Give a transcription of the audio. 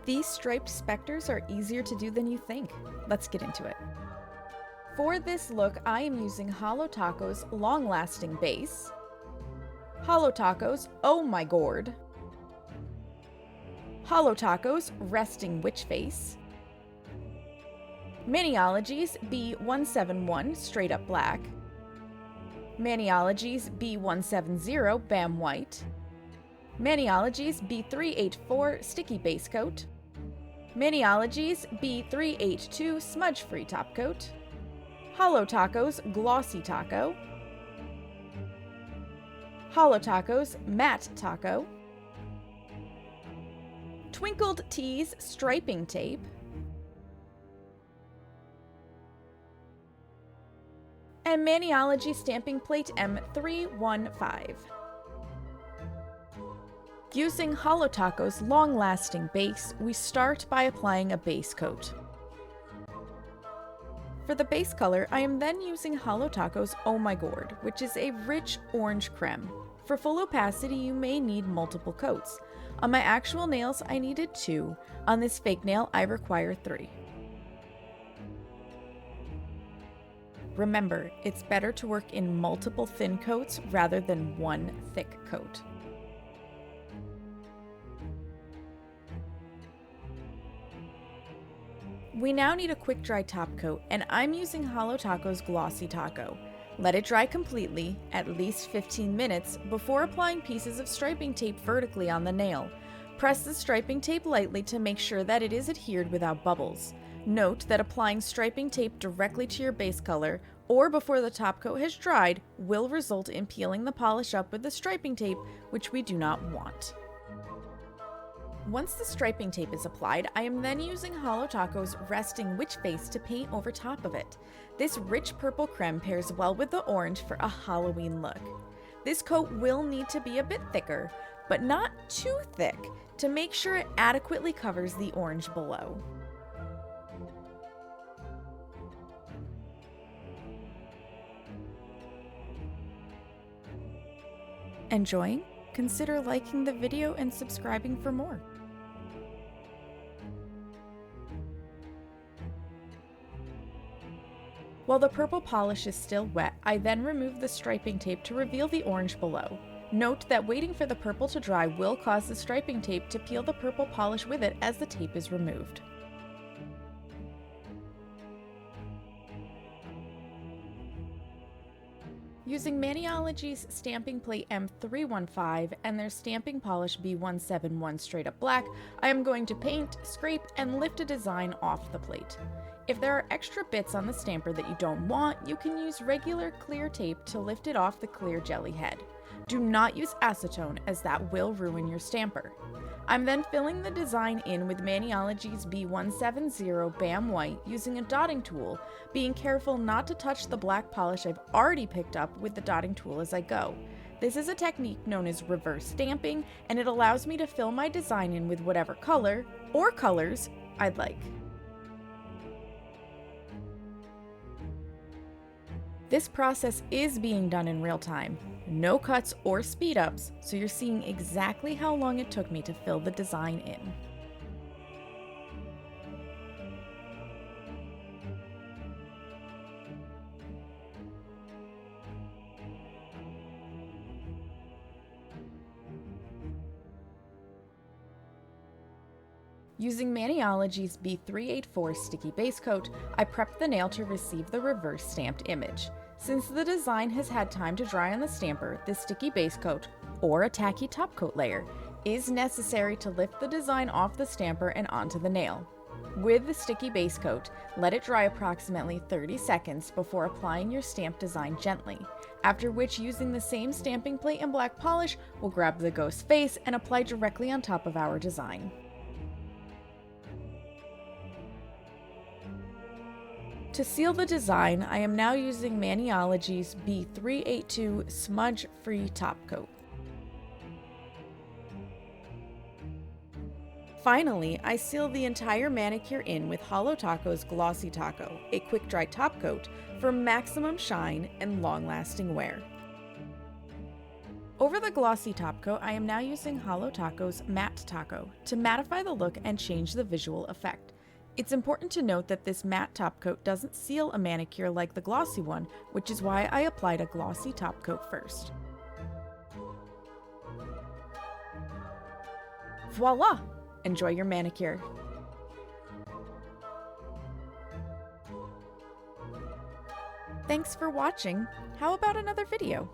These striped Specters are easier to do than you think. Let's get into it. For this look, I am using Holo Taco's Long Lasting Base, Holo Taco's Oh My Gourd, Holo Taco's Resting Witch Face, Maniology's B171 Straight Up Black, Maniology's B170 Bam White, Maniology's B384 Sticky Base Coat, Maniology's B382 Smudge Free Top Coat, Holo Taco's Glossy Taco, Holo Taco's Matte Taco, Twinkled Tees Striping Tape, and Maniology Stamping Plate M315. Using Holo Taco's long-lasting base, we start by applying a base coat. For the base color, I am then using Holo Taco's Oh My Gourd, which is a rich orange creme. For full opacity, you may need multiple coats. On my actual nails, I needed 2. On this fake nail, I require 3. Remember, it's better to work in multiple thin coats rather than one thick coat. We now need a quick dry top coat, and I'm using Holo Taco's Glossy Taco. Let it dry completely, at least 15 minutes, before applying pieces of striping tape vertically on the nail. Press the striping tape lightly to make sure that it is adhered without bubbles. Note that applying striping tape directly to your base color, or before the top coat has dried, will result in peeling the polish up with the striping tape, which we do not want. Once the striping tape is applied, I am then using Holo Taco's Resting Witch Face to paint over top of it. This rich purple creme pairs well with the orange for a Halloween look. This coat will need to be a bit thicker, but not too thick, to make sure it adequately covers the orange below. Enjoying? Consider liking the video and subscribing for more. While the purple polish is still wet, I then remove the striping tape to reveal the orange below. Note that waiting for the purple to dry will cause the striping tape to peel the purple polish with it as the tape is removed. Using Maniology's Stamping Plate M315 and their Stamping Polish B171 Straight Up Black, I am going to paint, scrape, and lift a design off the plate. If there are extra bits on the stamper that you don't want, you can use regular clear tape to lift it off the clear jelly head. Do not use acetone, as that will ruin your stamper. I'm then filling the design in with Maniology's B170 Bam White using a dotting tool, being careful not to touch the black polish I've already picked up with the dotting tool as I go. This is a technique known as reverse stamping, and it allows me to fill my design in with whatever color, or colors, I'd like. This process is being done in real time. No cuts or speed ups, so you're seeing exactly how long it took me to fill the design in. Using Maniology's B384 Sticky Base Coat, I prepped the nail to receive the reverse stamped image. Since the design has had time to dry on the stamper, the sticky base coat, or a tacky top coat layer, is necessary to lift the design off the stamper and onto the nail. With the sticky base coat, let it dry approximately 30 seconds before applying your stamp design gently, after which using the same stamping plate and black polish, we'll grab the ghost face and apply directly on top of our design. To seal the design, I am now using Maniology's B382 Smudge Free Top Coat. Finally, I seal the entire manicure in with Holo Taco's Glossy Taco, a quick dry top coat for maximum shine and long-lasting wear. Over the glossy top coat, I am now using Holo Taco's Matte Taco to mattify the look and change the visual effect. It's important to note that this matte top coat doesn't seal a manicure like the glossy one, which is why I applied a glossy top coat first. Voila! Enjoy your manicure. Thanks for watching. How about another video?